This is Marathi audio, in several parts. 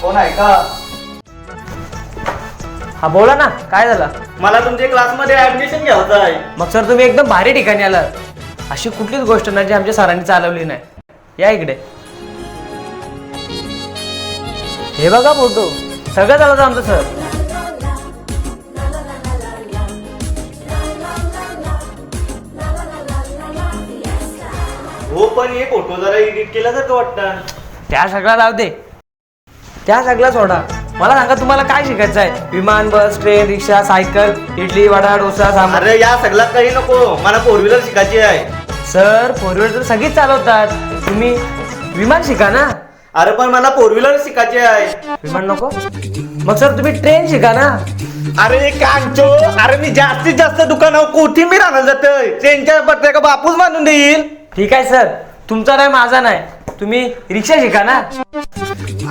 कोण आहे का? हा बोला ना, काय झालं? मला तुमच्या क्लासमध्ये ऍडमिशन घ्यायचं आहे. मग सर तुम्ही एकदम भारी ठिकाणी आलात. अशी कुठलीच गोष्ट नाही जी आमच्या सरांनी चालवली नाही. या इकडे. हे बघा फोटो, सगळं चालवतं आमचं सर. हो, पण हे फोटो जरा एडिट केल्यासारखं वाटतं. त्या सगळ्या लाव दे, त्या सगळ्या सोडा. मला सांगा तुम्हाला काय शिकायचं आहे? विमान, बस, ट्रेन, रिक्षा, सायकल, इडली, वडा, डोसा, सांबार. अरे या सगळ्या काही नको, मला फोर व्हीलर शिकायची आहे. सर फोर व्हीलर तर सगळीच चालवतात, तुम्ही विमान शिका ना. अरे पण मला फोर व्हीलर शिकायची आहे. विमान नको? मग सर तुम्ही ट्रेन शिका ना. अरे कांचो, अरे मी जास्तीत जास्त दुकानावर कोथिंबीर आणायला जातोय. ट्रेनच्या पत्त्या का बापूच बांधून देईल. ठीक आहे सर, तुमचा नाही माझा नाही, तुम्ही रिक्षा शिका ना.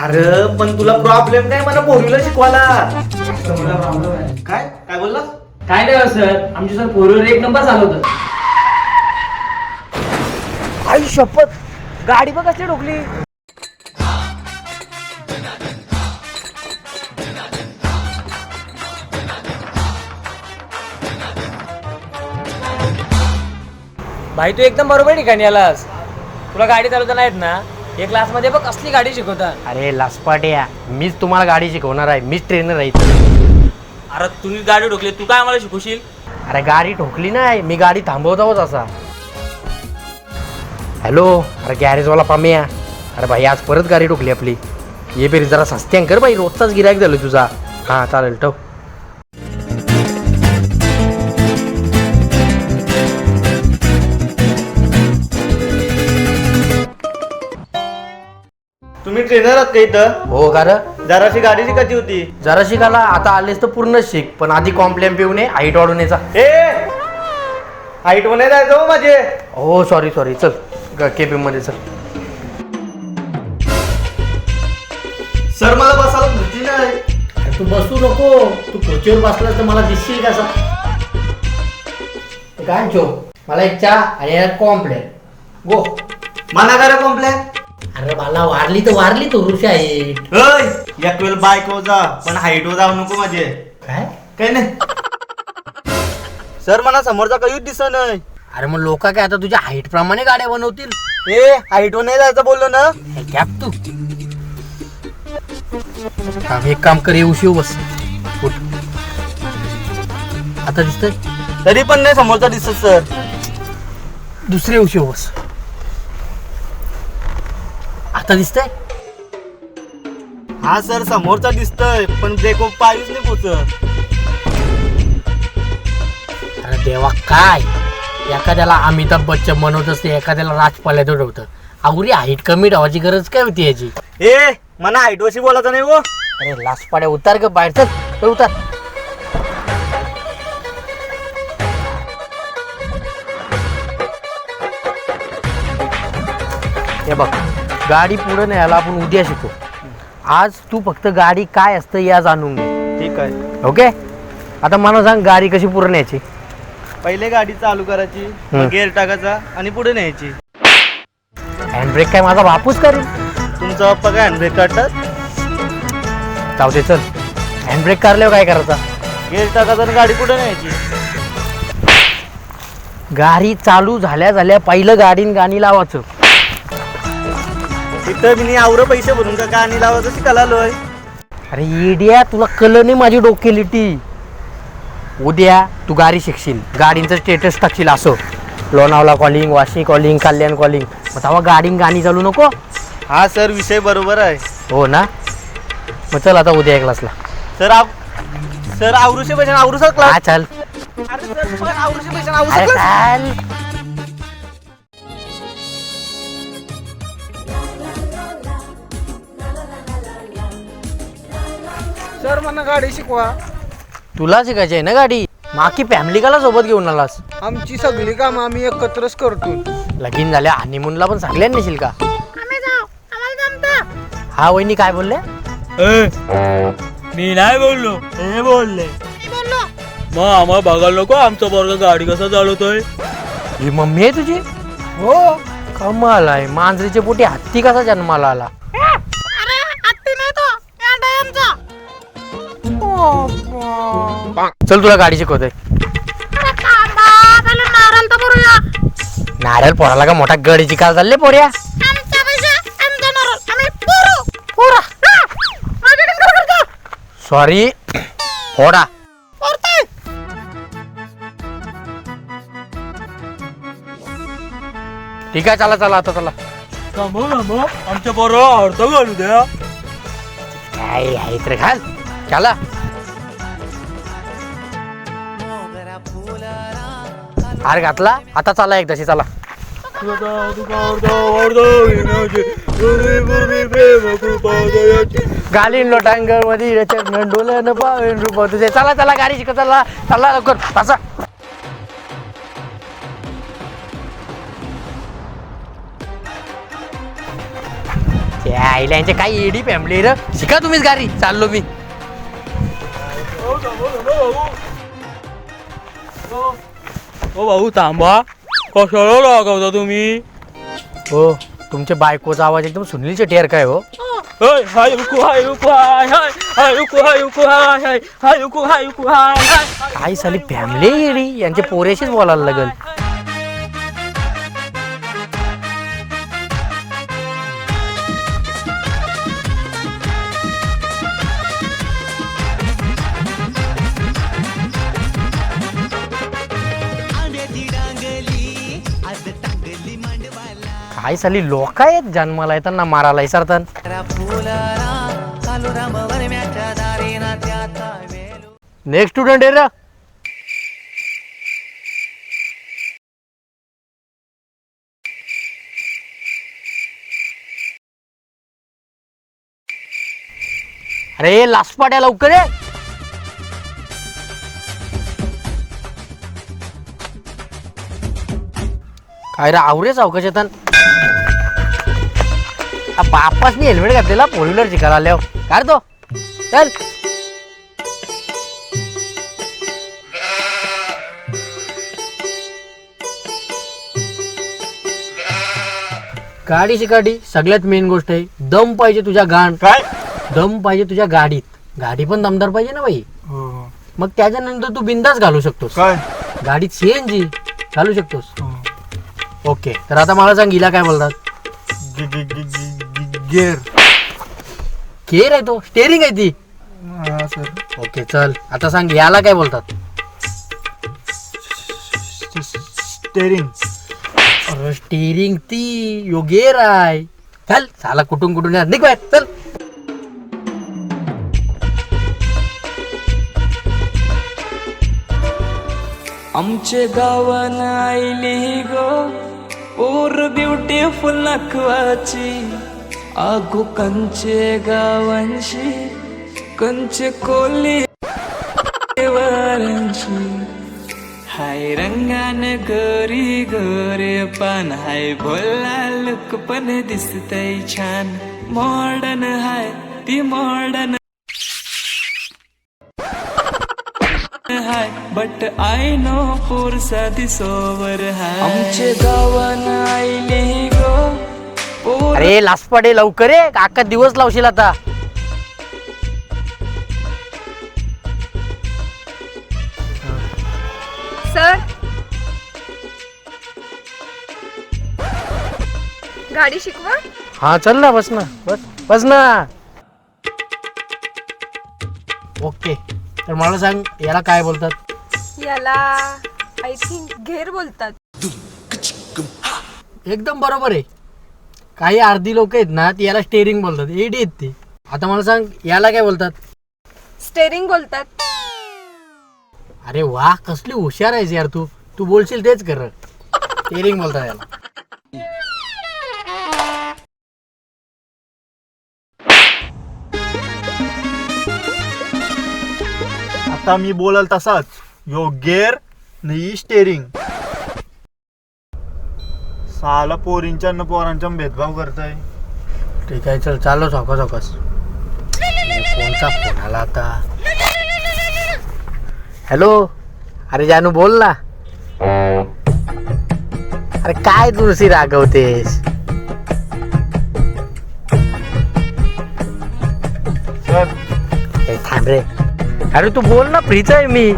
अरे पण तुला प्रॉब्लेम काय मला फोर व्हीलर शिकवायला? काय काय बोलला? काय नाही सर, आमचे सर फोर व्हीलर एक नंबर चालवतात. आई शपथ, गाडी बघ कसली ठोकली. भाई तू एकदम बरोबर ठिकाणी आलास. तुला गाडी चालवता नाहीत ना? एक क्लास मध्ये बघ असली गाडी शिकवतात. अरे लासपाट्या, मीच तुम्हाला गाडी शिकवणार आहे. मीच ट्रेनर आहे. अरे तुम्ही गाडी ठोकली, तू काय आम्हाला शिकवशील? अरे गाडी ठोकली नाही, मी गाडी थांबवताच असा. हॅलो, अरे गॅरेजवाला पाम्या. अरे भाई आज परत गाडी ठोकली आपली. ये बेरी जरा सस्त्यान कर बाई, रोजचाच गिरायक झालं तुझा. हां चालेल, ठेव. तुम्ही ट्रेनर आहात का इथं? हो का रे? जराशी गाडी शिकायची होती. जरा शिकायला आता आलेस तर पूर्ण शिक, पण आधी कॉम्प्लेन पिऊन ये, हाईट वाढून यायचा. ए हाईट मध्ये जायचं हो माझे. हो सॉरी चल केबिन मध्ये चल. सर मला बसायला खुर्ची नाही. तू बसू नको, तू खुर्चीवर बसलास तर मला दिसशील कसा. काय चो, मला एक चहा आणि कॉम्प्लेन गो. मना करा कॉम्प्लेन. अरे मला वारली तर वारली तो ऋषा आहे. एक वेळ बायको जा, पण हाईट वर जाऊ नको माझे. काय काही नाही सर, मला समोरचा काही दिसत नाही. अरे मग लोक काय आता तुझ्या हाईट प्रमाणे गाड्या बनवतील. ए हाईट वर नाही जायचं बोललो ना. कॅप तू एक काम कर, येऊ बस. उठ. आता दिसतंय? तरी पण नाही समोरचा दिसत सर. दुसरे येऊ बस. आता दिसतंय? हा सर समोरचा दिसतोय, पण ब्रेक पायच नाही पोचत. अरे देवा, काय एखाद्याला अमिताभ बच्चन बनवत असते, एखाद्याला राजपाल्यात उडवतं. आवरी हाईट कमी ठेवायची गरज काय होती याची? ए मला हाईट वशी बोलायचं नाही हो. अरे लासपाड्या, उतार ग बाहेर. चल उतार. हे बघ, गाडी पुढे न्यायला आपण उद्या शिकू. आज तू फक्त गाडी काय असतं या जाणून घे. ठीक आहे. ओके, आता मला सांग गाडी कशी पुढे न्यायची. पहिले गाडी चालू करायची, मग गेअर टाकायचा आणि पुढे न्यायची. हँडब्रेक काय माझा बापूच करेल. तुमचा पप्पा काय हँडब्रेक काढतात? जाऊ दे, चल. हँडब्रेक काढल्यावर काय करायचा? गेअर टाकायचा आणि गाडी पुढे न्यायची. गाडी चालू झाल्या पहिलं गाडीन गाणी लावायचं. तिथं मी आवर पैसे भरून का गाणी लावायचं शिकायला आलोय. अरे येड्या, तुला कल नाही माझी डोकेलिटी. उद्या तू गाडी शिकशील, गाडींचं स्टेटस टाकशील असं, लोणावळा कॉलिंग, वाशी कॉलिंग, कल्याण कॉलिंग. मग तेव्हा गाडीन गाणी चालू नको. हा सर, विषय बरोबर आहे. हो ना, मग चल आता उद्या क्लासला. सर आवरुशे पैसे आवरुसा हा क्लास. चल. अरे सर पण आवरुशे पैसे अरे आवरुसा क्लास. चल. सर मला गाडी शिकवा. तुला शिकायची आहे ना गाडी? माकी फॅमिली काला सोबत घेऊन आलास? आमची सगळी कामं आम्ही एकत्रच करतो. लगीन झाल्या हनीमूनला पण सांगल्या नशील का? हा वहिनी काय बोलले? मी नाही बोललो, हे बोलले. मग आम्हाला बघायला नको आमचा पोरगा गाडी कसा चालवतोय. ही मम्मी आहे तुझी? हो, कमाल आहे. मांजरीच्या पोटी हत्ती कसा जन्माला आला? चल तुला गाडी शिकवते. नारळ पोराला का मोठा गडीची काल चालले पोऱ्या. सॉरी फोडा. ठीक आहे, चला चला आता चला. आमच्या पोरगा अर्थ घालू द्या. काय आहे तर घाल. चला. हार घातला, आता चला एकदाशी चला. गालीन लोटांगण मध्ये डोलन पावेन रूप तुझे. चला चला गाडी शिकत चला. चला लवकर बसा. त्या आईला यांचे काही एडी फॅमिली र. शिका तुम्हीच गाडी. चाललो मी. ओ भाऊ थांबा, कशाला लागवता तुम्ही? हो, तुमच्या बायकोचा आवाज एकदम सुनील शेट्टी काय हो. हाय रुकू हाय रुकू हाय हाय हाय रुकू हाय रुकू हाय हाय हाय रुकू हाय रुकू हाय हाय. काय साली फॅमिली एडी. यांच्या पोरेशीच बोलायला लागल. काय साली लोक आहेत जन्माला येताना मारायला इसरतात. नेक्स्ट स्टुडंट आहे रे. अरे लासपाट्या लवकर ये. काय रे आवरे चौकश येतात. बापासनी हेल्मेट घातलेला फोर व्हीलर शिकायला आल्यावर. काय रे तो चल. गाडी शिकाडी सगळ्यात मेन गोष्ट आहे दम पाहिजे तुझ्या काय दम पाहिजे तुझ्या गाडीत. गाडी पण दमदार पाहिजे ना बाई. मग त्याच्यानंतर तू बिंदास घालू शकतोस. काय गाडीत सीएनजी घालू शकतोस. ओके, तर आता मला सांग हिला काय बोलतात? गिअर. केर आहे तो, स्टेअरिंग आहे ती. हा सर. ओके चल, आता सांग याला काय बोलतात? स्टेरिंग. अरे स्टेअरिंग ती यो गेर आहे. चल साला कुठून या निघ बाहेर चल. आमचे गावान आईली गो पोर ब्युटिफुल नखवाची. आगो कंचे गावांशी कंचे कोली वारांची. हाय रंगान गोरी गोरे पान हाय भोला लुक पण दिसतय छान. मॉडर्न हाय ती मॉडर्न हाय बट आय नो पोरसा दिसोवर हाय. आमचे गावान आईली गो पोर. अरे लासपाडे लवकर ये, काका दिवस लावशील आता. सर गाडी शिकवा. हा चल ना, बस ना, बस ना. ओके, तर मला सांग याला काय बोलतात? याला आय थिंक घेर बोलतात. एकदम बरोबर आहे. काही अर्धी लोक आहेत ना ती याला स्टेअरिंग बोलतात. एडी आहेत ती. आता मला सांग याला काय बोलतात? स्टेरिंग बोलतात. अरे वा, कसली हुशार आहेस यार तू. तू बोलशील तेच कर. स्टेअरिंग बोलतात याला. आता मी बोलल तसाच. यो गेअर नाही स्टेरिंग. साला पोरींच्या न पोरांच्या भेदभाव करताय. ठीक आहे चल, चाललो चौकास. फोन कोणचा फोन आला आता? हॅलो, अरे जानू बोल ना. अरे काय दुसरी रागवतेस? ए, थांब रे. अरे तू बोल ना, फ्रीच आहे मी.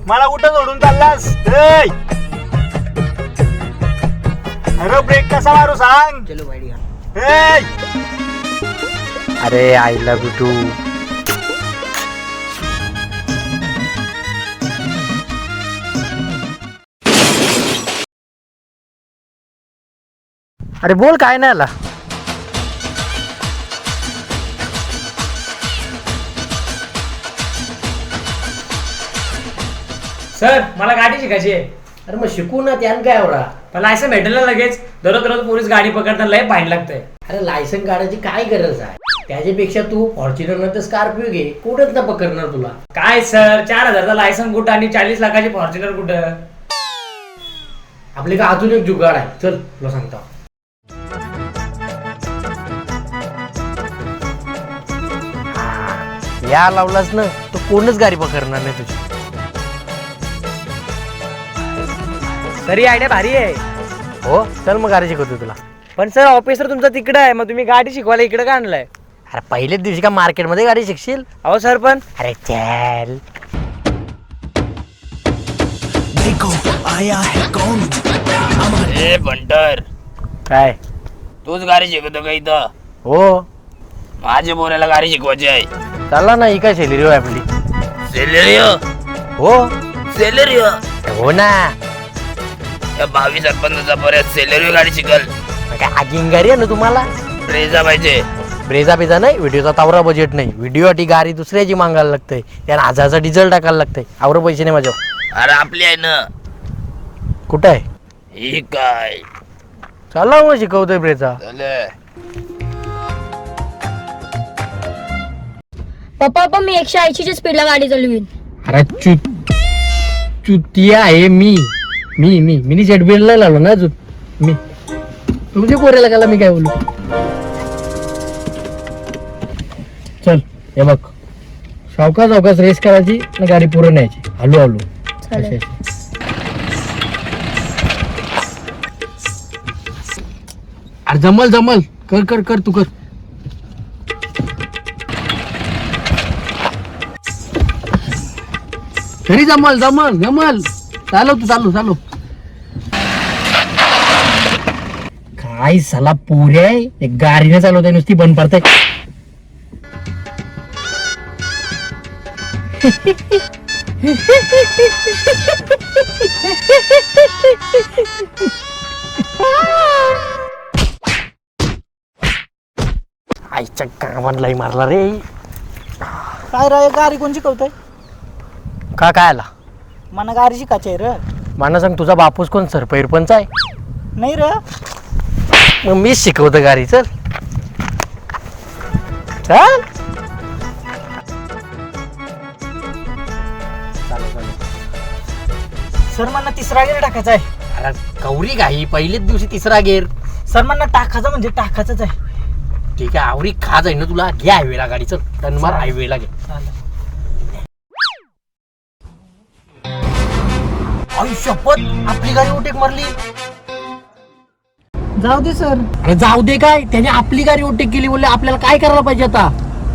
मला कुठं सोडून चाललास? अरे ब्रेक कसा मारू सांग. अरे आय लव्ह यू टू. अरे बोल, काय नाही आला. सर मला गाडी शिकायची आहे. अरे मग शिकू ना, त्यान काय एवढा. पण लायसन भेटेल ना लगेच? दररोज पोलीस गाडी पकडताना लय फाईन लागतंय. अरे लायसन काढायची काय गरज आहे? त्याच्यापेक्षा तू फॉर्च्युनर नंतर स्कॉर्पिओ घे, कुठंच ना पकडणार तुला. काय सर, 4,000चा लायसन कुठं आणि 40 लाखाची फॉर्च्युनर कुठं? आपले का अजून एक जुगाड आहे, चल तुला सांगतो. या लावलास ना तो कोणच गाडी पकडणार नाही तुझी. तरी आयडिया भारी आहे. हो चल मग गाडी शिकवतो तुला. पण सर ऑफिसर तुमचा तिकडं आहे, मग तुम्ही गाडी शिकवायला इकडे का आणलाय? अरे पहिल्याच दिवशी का मार्केटमध्ये गाडी शिकशील? अहो सर पण अरे चल. बंटर काय? तूच गाडी शिकवतो का इथं? हो माझ्या पोराला गाडी शिकवायची आहे. चालला ना, ही काय सेलेरी आहे आपली. सेलेरियो हो सेलेरियो हो ना. या 22 सरपंचा पर्यंत सेलेरियो गाडी शिकल. काय आगिंगारी आहे ना तुम्हाला? ब्रेझा पाहिजे. ब्रेझा बिझा नाही, व्हिडिओचा तावरा बजेट नाही. व्हिडिओसाठी गाडी दुसऱ्याची मागायला लागतंय, त्याला 1000चा डिझेल टाकायला लागतंय. आवर पैसे नाही माझ्यावर. अरे आपली आहे ना. कुठं आहे? ही काय चला मग शिकवतोय ब्रेझा. पप्पा मी 180च्या स्पीडला गाडी चालवीन. अरे चुतिया आहे मी. मी सेट बेल्ट नाही लावलो ना अजून. मी तुझ्या पोऱ्याला काला मी काय बोलू. चल हे बघ, सावकाश रेस करायची ना, गाडी पुढे न्यायची. हलू चालेल. अरे जमल कर तू कर. तरी जमल. चालू काय साला पोरे आहे, एक गाडीने चालवताय नुसती बंद पडताय. आईच्या कामाला मारला रे. काय रे, गाडी कोण शिकवतोय? काय आला? मला गाडी शिकायची आहे रे. मला सांग, तुझा बापूस कोण सरपंच आहे? नाही रे. मग मीच शिकवतो गाडी. चल सर मला तिसरा गेअर टाकायचा आहे. अरे कवरी घाई, पहिलेच दिवशी तिसरा गेर. सर मला टाकायचा म्हणजे टाकायचंच आहे. ठीक आहे, आवरी खा जाईल ना तुला. घे हायवेला गाडी. चल तन्मार हायवेला घे. आई शपथ, आपली गाडी ओटेक मारली. जाऊ दे सर. अरे जाऊ दे काय, त्याने आपली गाडी ओटेक केली. बोलले आपल्याला काय करायला पाहिजे आता?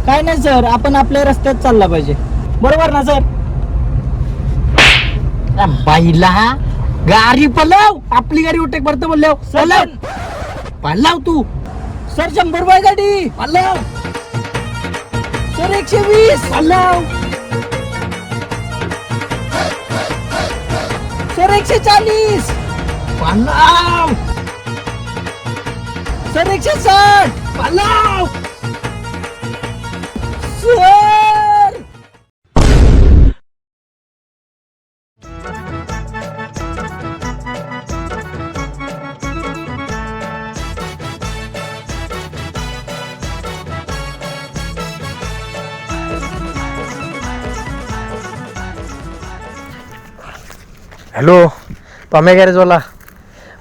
काय नाही सर, आपण आपल्या रस्त्यात चालला पाहिजे. बरोबर ना सर? बाईला गाडी पलव. आपली गाडी ओटेक मारतो बोलले. पलव तू. सर 100 रुपये गाडी पलव. सर 120 पलव. सर 140 पलव. सर 160 पलव. सर. हॅलो, पम्या गॅरेजवाला.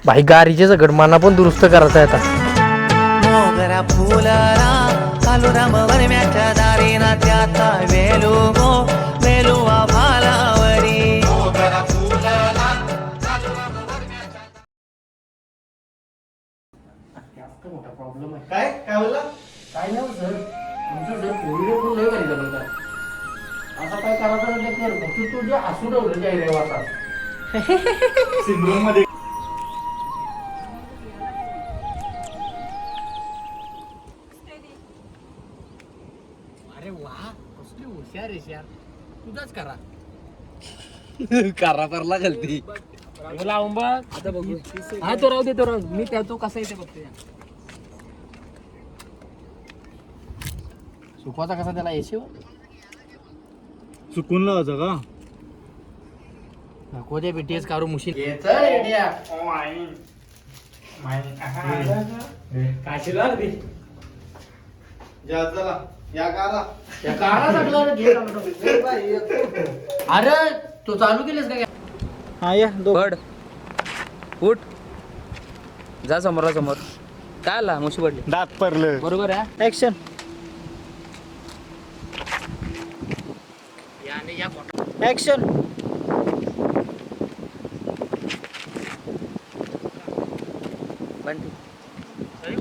भाई गाडीचे सगळं मना पण दुरुस्त करायचं आहे आता. मोगरा फुलाला कालू राम वरम्याच्या दारीना त्याचा वेलू गो वेलू भालावरी काय काय बोलला काय नाही सर आमचं सर कोविड लय भारी झालं होतं असं काय करायचं नाही कर फक्त तू जे हसू ठेवलं त्या रहिवासात सिंड्रोम मध्ये अरे वा कसली हुशार आहेस यार तुझाच करा करा परला गलती लावून बघ आता बघू हा तो राहू दे तो राहू मी त्या तो कसा येते बघते सुकवाचा कसा त्याला येशी चुकून लावायचं का नको दे बीटीएस कारू मुशी काशीला रे या चला या कारा अरे तू चालू केलेस का हा या पड उठ जा समोर समोर काय आला मुशी पडली दात पडलं बरोबर आहे ऍक्शन ऍक्शन पण